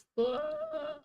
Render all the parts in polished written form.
Fuck.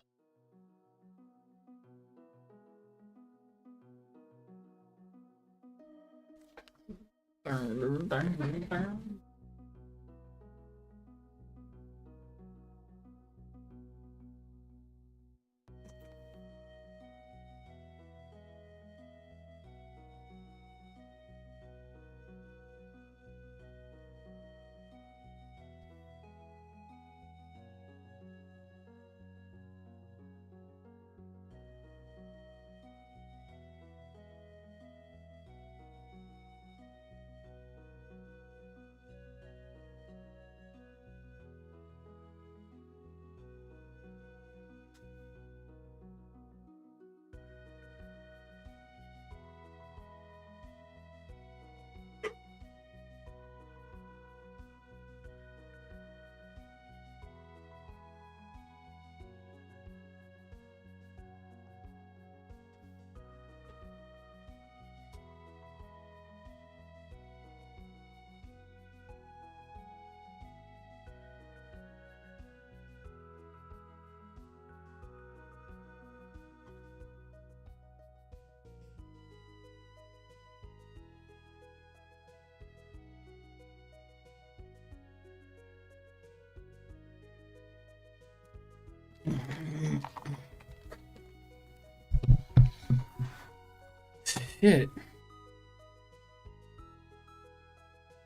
Shit.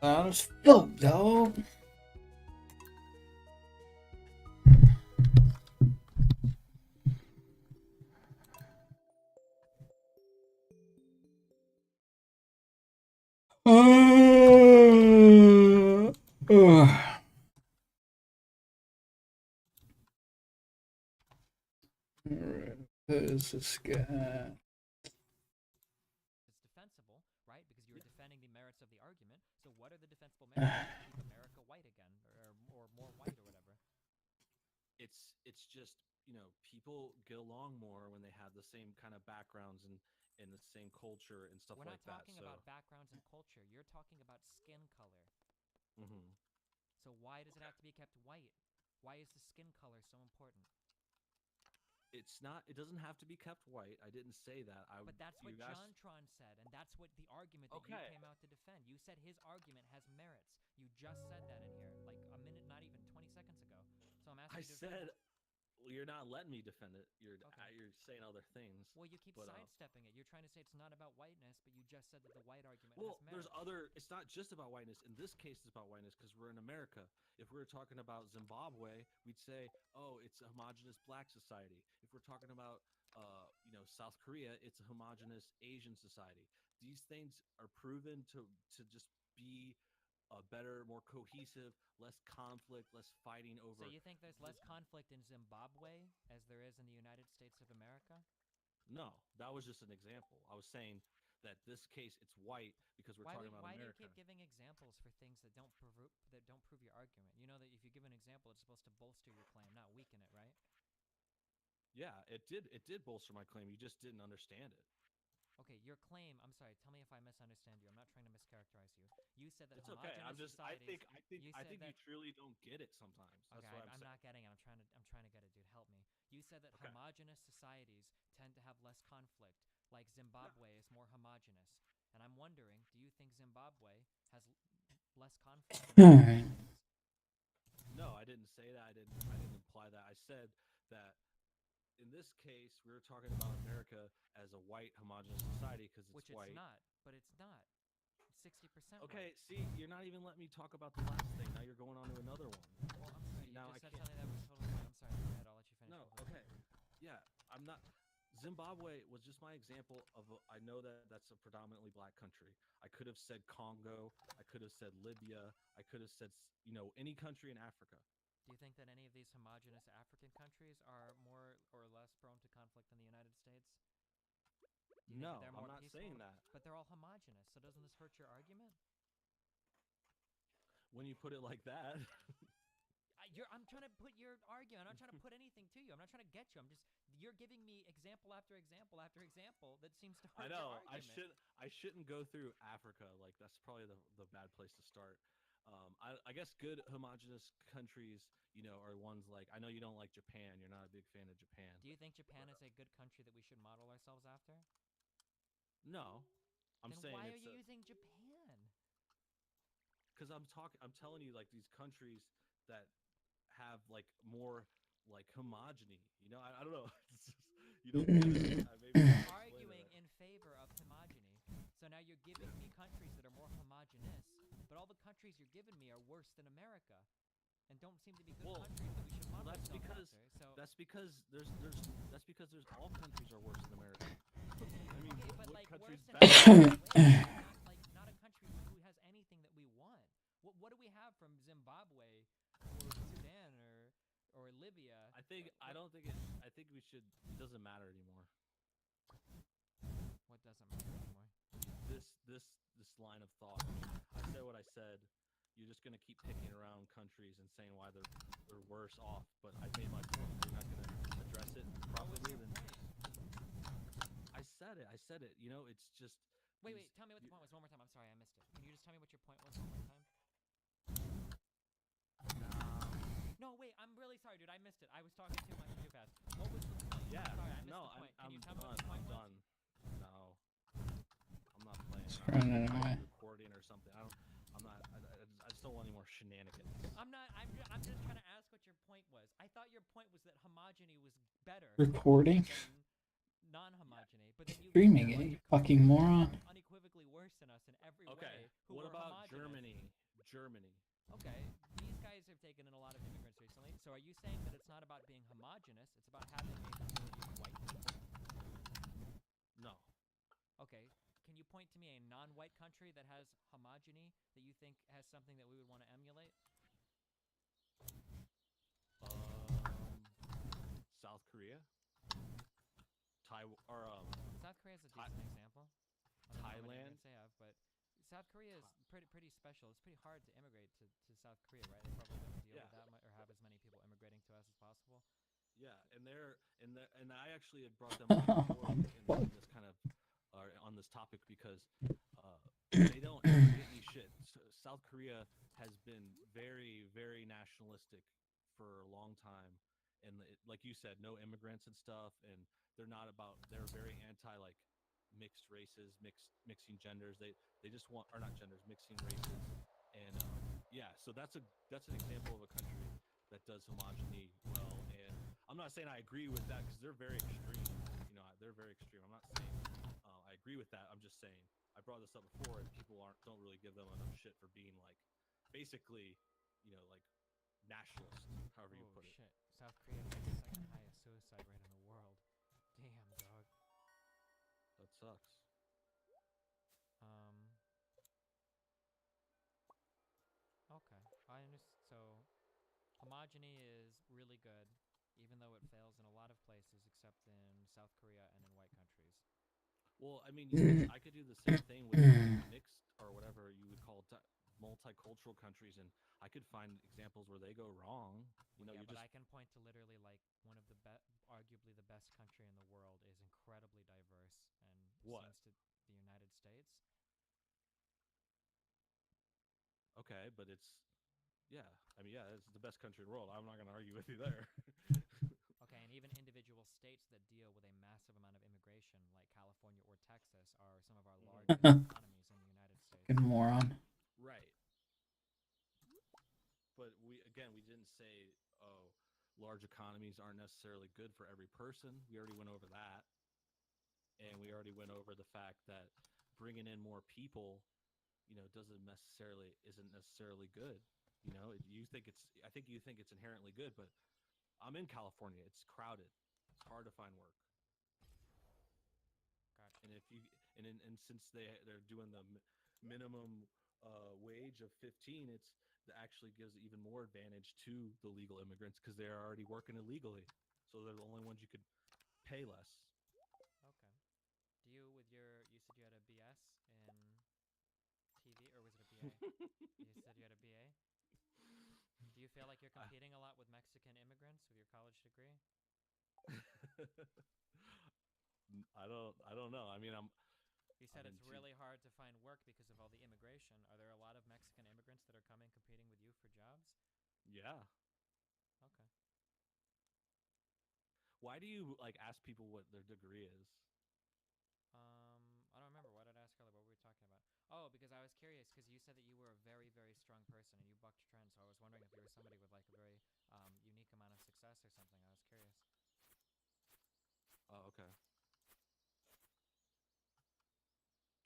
Loud as fuck, dog. Who's this guy? It's defensible, right? Because you were defending the merits of the argument. So what are the defensible merits to keep America white again, or more white, or whatever? It's just, people get along more when they have the same kind of backgrounds and the same culture and stuff We're like not that. talking So, about backgrounds and culture. You're talking about skin color. hmm So why does it have to be kept white? Why is the skin color so important? it's not. It doesn't have to be kept white. I didn't say that. But that's You what guys. JonTron said, and that's what the argument that you Okay. came out to defend. You said his argument has merits. You just said that in here, like a minute, not even 20 seconds ago. So I'm I asking you to defend said that. well, you're not letting me defend it. Okay. You're saying other things. Well, you keep But sidestepping it. You're trying to say it's not about whiteness, but you just said that the white argument has well, there's merits. other. It's not just about whiteness. In this case, it's about whiteness because we're in America. If we were talking about Zimbabwe, we'd say, oh, it's a homogenous black society. If we're talking about, South Korea, it's a homogenous Asian society. These things are proven to just be a better, more cohesive, less conflict, less fighting So over. you think there's less conflict in Zimbabwe as there is in the United States of America? No, that was just an example. I was saying that this case it's white because we're talking about Why do you America. keep giving examples for things that don't prove your argument? You know that if you give an example, it's supposed to bolster your claim, not weaken it, right? Yeah, it did bolster my claim. You just didn't understand it. Okay, your claim. I'm sorry. Tell me if I misunderstand you. I'm not trying to mischaracterize you. You said that It's okay. homogenous societies. I You think said you that. truly don't get it sometimes. That's Okay, what I'm I'm saying. not getting it. I'm trying to get it, dude. Help me. You said that Okay. homogenous societies tend to have less conflict, like No. Zimbabwe is more homogenous. And I'm wondering, do you think Zimbabwe has less conflict than the United Alright. States? No, I didn't say that. I didn't imply that. I said that in this case we were talking about America as a white homogenous society because it's Which it's white. not, but it's not. It's 60% white. Okay, see, you're not even letting me talk about the last thing. Now you're going on to another one. Well, I'm sorry. See, You now just I said can't. something that was totally. I'm sorry. Go ahead. I'll let you finish. No, Before. okay. Yeah, I'm not. Zimbabwe was just my example of. I know that that's a predominantly black country. I could have said Congo. I could have said Libya. I could have said, any country in Africa. Do you think that any of these homogenous African countries are more or less prone to conflict than the United States? Do you think that No, they're I'm more not saying peaceful? that. But they're all homogenous. So doesn't this hurt your argument? When you put it like that, I'm trying to put your argument. I'm not trying to put anything to you. I'm not trying to get you. You're giving me example after example after example that seems to I hurt your know argument. I shouldn't go through Africa. Like that's probably the bad place to start. I guess good homogenous countries, are ones like I know you don't like Japan. You're not a big fan of Japan. Do you think Japan But is a good country that we should model ourselves after? no, I'm Then saying why are it's you using Japan? because I'm telling you like these countries that have like more like homogeny. I don't know. It's just, you don't get it. Maybe I You're should explain arguing it. in favor of homogeny. So now you're giving me countries that are more homogenous, but all the countries you're giving me are worse than America and don't seem to be good Well, countries that we should model that's ourselves because after. So there's all countries are worse than America. I mean, okay, but what like country's worse in better? a way, not a country who has anything that we want. What do we have from Zimbabwe or Sudan or Libya? I don't think it. I think we should. It doesn't matter anymore. What doesn't matter anymore? This line of thought. I said what I said. You're just gonna keep picking around countries and saying why they're worse off. But I made my point. You're not gonna address it What was properly. your Then point? I said it. I said it. It's just. Wait, these- tell me what the you- point was one more time. I'm sorry, I missed it. Can you just tell me what your point was one more time? Nah. No, wait, I'm really sorry, dude. I missed it. I was talking too much too fast. What was the point? Yeah. Sorry, I missed No. the point. Can I'm you tell me done. what the point I'm was? done. No. I'm not playing. It's I'm running not away. recording or something. I don't. I'm not. I just don't want any more shenanigans. I'm not. I'm just trying to ask what your point was. I thought your point was that homogeny was better Recording? than non-homogeny, but then you Streaming listed a it, bunch you of fucking countries that moron. are unequivocally worse than us in every Okay. way. Who What were about homogenous. Germany? Germany. Okay, these guys have taken in a lot of immigrants recently. So are you saying that it's not about being homogenous? It's about having a majority of white people? No. Okay, can you point to me a non-white country that has homogeny that you think has something that we would want to emulate? South Korea. Taiwan or South Korea is a decent example. I don't know how many Thailand? immigrants they have, but South Korea is pretty special. It's pretty hard to immigrate to South Korea, right? They probably don't deal Yeah. with that much or have as many people immigrating to us as possible. Yeah, and I actually had brought them up before in this kind of on this topic because they don't ever get any shit. South Korea has been very, very nationalistic for a long time, and like you said, no immigrants and stuff, and they're very anti like mixed races, mixing genders. They just want or not genders, mixing races, and yeah. So that's an example of a country that does homogeny well, and I'm not saying I agree with that because they're very extreme. They're very extreme. I'm not saying I agree with that. I'm just saying I brought this up before, and people don't really give them enough shit for being like, basically, like nationalist, however you Oh put it. shit! South Korea has the second highest suicide rate in the world. Damn, dog. That sucks. Um. Okay. I understand. So, homogeny is really good, even though it fails in a lot of places, except in South Korea and in white countries. Well, I mean, I could do the same thing with mixed or whatever you would call multicultural countries, and I could find examples where they go wrong. Yeah, You but just I can point to literally like one of the arguably the best country in the world is incredibly diverse and What? seems to the United States. okay, but it's yeah. I mean, yeah, it's the best country in the world. I'm not going to argue with you there. Okay, and even individual states that deal with a massive amount of immigration, like California or Texas, are some of our largest economies in the United States. Fucking moron. Right. But we didn't say, oh, large economies aren't necessarily good for every person. We already went over that, and we already went over the fact that bringing in more people, isn't necessarily good. I think you think it's inherently good, but I'm in California. It's crowded. It's hard to find work. Gotcha. And if you and since they're doing the minimum wage of 15, that actually gives even more advantage to the legal immigrants because they're already working illegally, so they're the only ones you could pay less. Okay. You said you had a BS in TV, or was it a BA? You said you had a BA? Do you feel like you're competing a lot with Mexican immigrants with your college degree? I don't know. I mean, You said it's into. really hard to find work because of all the immigration. Are there a lot of Mexican immigrants that are coming competing with you for jobs? Yeah. Okay. Why do you like ask people what their degree is? I don't remember what I'd ask earlier. What were we talking about? Oh, because I was curious because you said that you were a very, very strong person and you bucked trends. So I was wondering if you were somebody with like a very unique amount of success or something. I was curious. Oh, okay.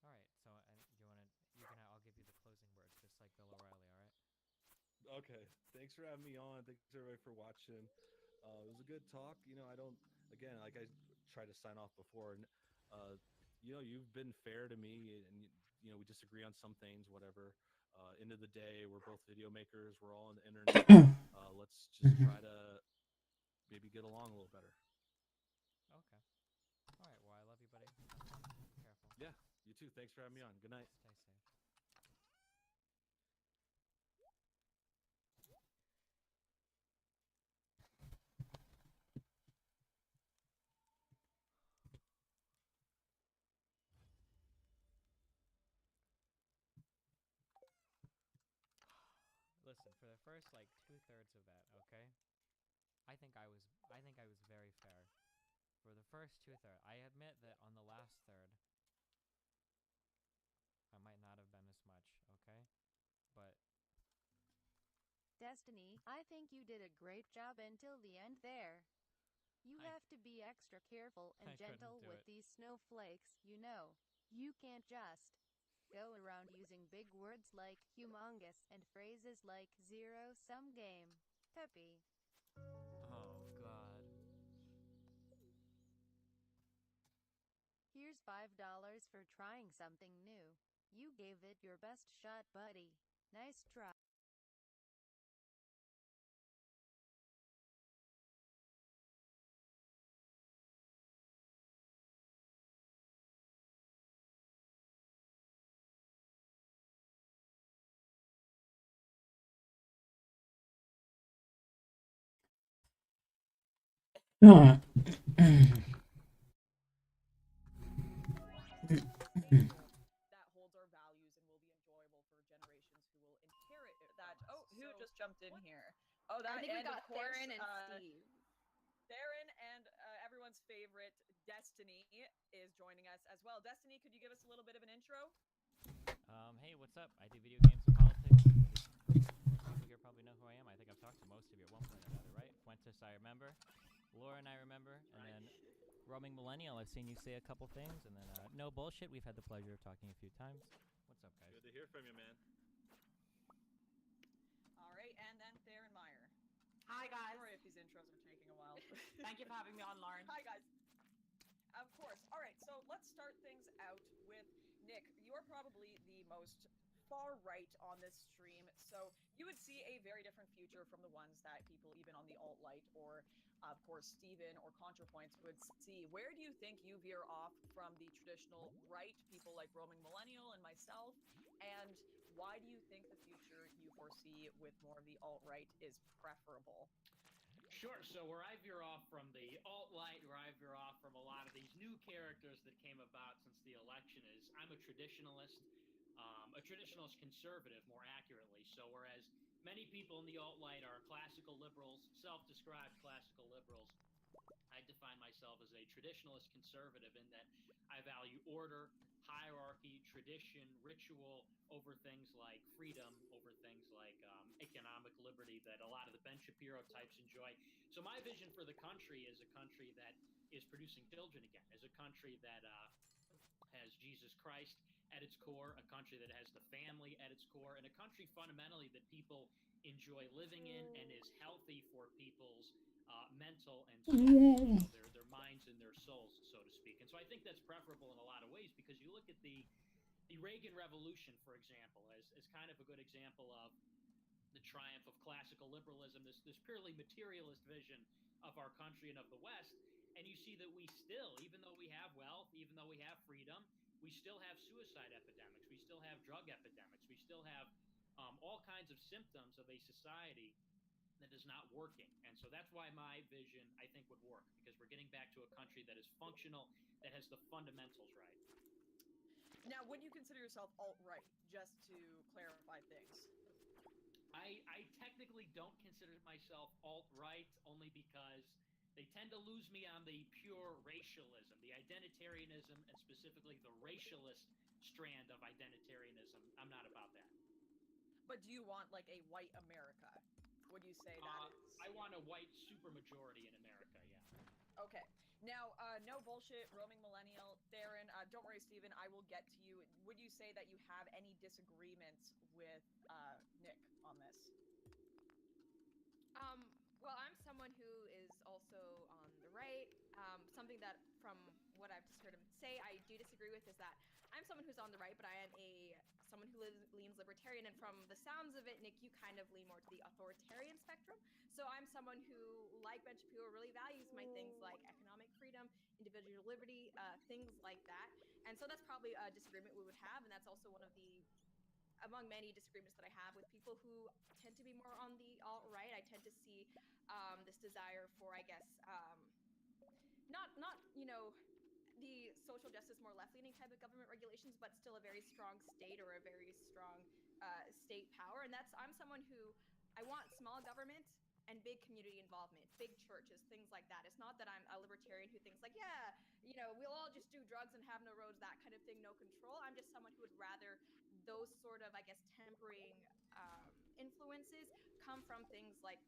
All right. So and you want to? You can. I'll give you the closing words, just like Bill O'Reilly. All right. Okay. Thanks for having me on. Thanks everybody for watching. It was a good talk. I don't. Again, like I tried to sign off before, and you've been fair to me, and we disagree on some things, whatever. End of the day, we're both video makers. We're all on the internet. Let's just try to maybe get along a little better. Okay. All right. Well, I love you, buddy. Have fun. Be careful. Yeah. You too. Thanks for having me on. Good night. Stay safe. Listen, for the first like 2/3 of that, okay? I think I was very fair. For the first 2/3, I admit that on the last third, I might not have been as much, okay? But Destiny, I think you did a great job until the end there. You I have to be extra careful and I couldn't gentle do with it. these snowflakes, you know. You can't just go around using big words like humongous and phrases like zero sum game. Peppy. Oh God. Here's $5 for trying something new. You gave it your best shot, buddy. Nice try. Huh. Sustainable that holds our values and will be enjoyable for generations who will inherit that. Oh, who just jumped in here? Oh, that I think we and of got course, Theron and Steve. Theron and everyone's favorite Destiny is joining us as well. Destiny, could you give us a little bit of an intro? Hey, what's up? I do video games and politics. People here probably know who I am. I think I've talked to most of you at one point or another, right? Fuentes, I remember. Laura and I remember, and then Roaming Millennial, I've seen you say a couple things, and then No Bullshit, we've had the pleasure of talking a few times. What's up, guys? Good to hear from you, man. All right, and then Theron Meyer. Hi guys. Sorry if these intros are taking a while. Thank you for having me on, Lauren. Hi, guys. Of course. All right, so let's start things out with Nick. You're probably the most far right on this stream, so you would see a very different future from the ones that people, even on the alt right, or of course Steven or ContraPoints, would see. Where do you think you veer off from the traditional right, people like Roaming Millennial and myself, and why do you think the future you foresee with more of the alt right is preferable? Sure. So where I veer off from the alt-right, where I veer off from a lot of these new characters that came about since the election is I'm a traditionalist conservative, more accurately. So whereas many people in the alt-right are classical liberals, self-described classical liberals, I define myself as a traditionalist conservative in that I value order, hierarchy, tradition, ritual over things like freedom, over things like economic liberty that a lot of the Ben Shapiro types enjoy. So my vision for the country is a country that is producing children again, is a country that has Jesus Christ at its core, a country that has the family at its core, and a country fundamentally that people enjoy living in and is healthy for people's mental and their minds and their souls, so to speak. And so I think that's preferable in a lot of ways because you look at the Reagan Revolution, for example, as kind of a good example of the triumph of classical liberalism, this purely materialist vision of our country and of the West. And you see that we still, even though we have wealth, even though we have freedom, we still have suicide epidemics. We still have drug epidemics. We still have all kinds of symptoms of a society that is not working. And so that's why my vision, I think, would work because we're getting back to a country that is functional, that has the fundamentals right. Now, would you consider yourself alt-right, just to clarify things? I technically don't consider myself alt-right only because they tend to lose me on the pure racialism, the identitarianism, and specifically the racialist strand of identitarianism. I'm not about that. But do you want like a white America? Would you say that is I want a white supermajority in America, yeah. okay? Now, no bullshit, roaming millennial, Darren. Don't worry, Steven, I will get to you. Would you say that you have any disagreements with Nick on this? Well, I'm someone who is also on the right. Something that, from what I've just heard him say, I do disagree with is that I'm someone who's on the right, but I am someone who leans libertarian. And from the sounds of it, Nick, you kind of lean more to the authoritarian spectrum. So I'm someone who, like Ben Shapiro, really values my things like economic freedom, individual liberty, things like that. And so that's probably a disagreement we would have, and that's also one of the among many disagreements that I have with people who tend to be more on the alt right. I tend to see this desire for, I guess, not the social justice, more left leaning type of government regulations, but still a very strong state or a very strong state power. And I'm someone who I want small government and big community involvement, big churches, things like that. It's not that I'm a libertarian who thinks like, yeah, we'll all just do drugs and have no roads, that kind of thing, no control. I'm just someone who would rather those sort of, I guess, tempering influences come from things like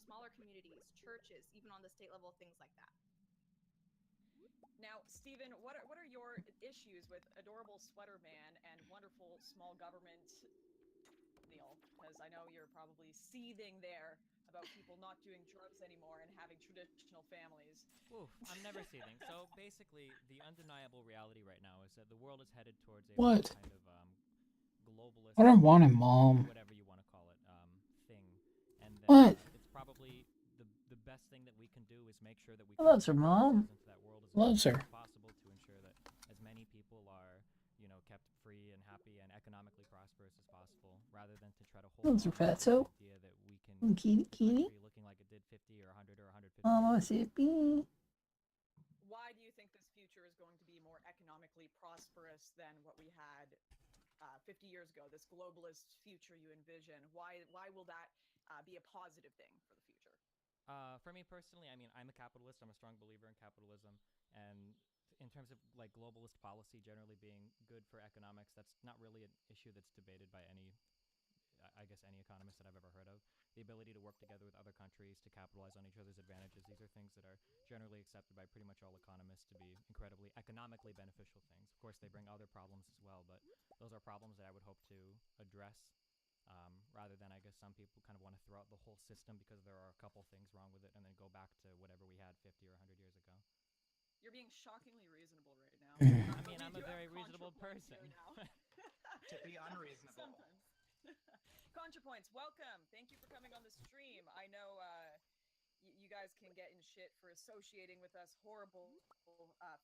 smaller communities, churches, even on the state level, things like that. Now, Steven, what are your issues with adorable sweater man and wonderful small government Neil? Because I know you're probably seething there about people not doing drugs anymore and having traditional families. Oof, I'm never seething. So basically, the undeniable reality right now is that the world is headed towards a What? kind of globalist, I don't want it, Mom. whatever you want to call it, thing, and that What? it's probably the best thing that we can do is make sure that we Loves her, contribute Mom. into that world as Loves much her. as possible to ensure that as many people are, kept free and happy and economically prosperous as possible, rather than to try to hold on Loves her, to the Fatso. idea that we can Kitty, keep the kitty. country looking like it did 50 or 100 or 150 Mama, years ago. sippy. Why do you think this future is going to be more economically prosperous than what we had 50 years ago? This globalist future you envision. Why will that be a positive thing for the future? For me personally, I mean, I'm a capitalist. I'm a strong believer in capitalism, and in terms of like globalist policy generally being good for economics, that's not really an issue that's debated by any, I guess, any economist that I've ever heard of. The ability to work together with other countries to capitalize on each other's advantages, these are things that are generally accepted by pretty much all economists to be incredibly economically beneficial things. Of course, they bring other problems as well, but those are problems that I would hope to address, rather than, I guess, some people kind of want to throw out the whole system because there are a couple things wrong with it and then go back to whatever we had 50 or 100 years ago. You're being shockingly reasonable right now. I mean, I'm a very reasonable person. To be unreasonable. Sometimes. ContraPoints, welcome. Thank you for coming on the stream. I know you guys can get in shit for associating with us horrible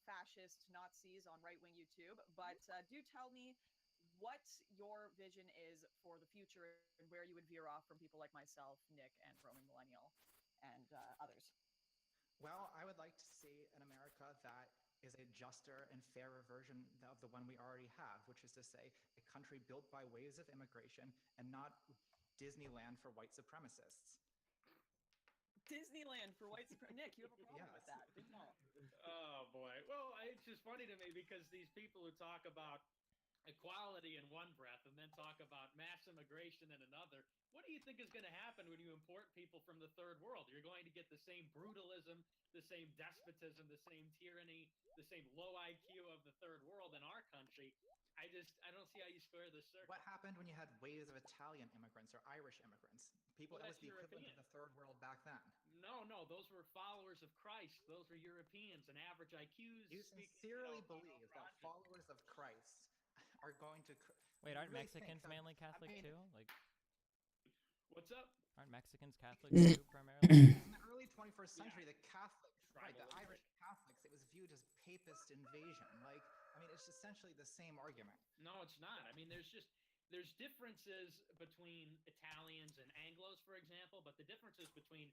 fascist Nazis on right-wing YouTube, but do tell me what your vision is for the future and where you would veer off from people like myself, Nick, and Roaming Millennial, and others. Well, I would like to see an America that is a juster and fairer version of the one we already have, which is to say, a country built by waves of immigration and not Disneyland for white supremacists. Disneyland for white supremacy. Nick, you have a problem with that? Good call. Oh boy. Well, it's just funny to me because these people who talk about equality in one breath and then talk about mass immigration in another, what do you think is going to happen when you import people from the third world? You're going to get the same brutalism, the same despotism, the same tyranny, the same low IQ of the third world in our country. I don't see how you square this circle. What happened when you had waves of Italian immigrants or Irish immigrants? People, Well, that was that's the equivalent of European. the third world back then. No, those were followers of Christ. Those were Europeans and average IQs. You sincerely believe that followers of Christ are going to... Wait, aren't really Mexicans think that- mainly Catholic I mean, too? Like, What's up? aren't Mexicans Catholic too primarily? In the early 21st century, the Catholics, right, the Irish Catholics, it was viewed as papist invasion. Like, I mean, it's essentially the same argument. No, it's not. I mean, there's differences between Italians and Anglos, for example, but the differences between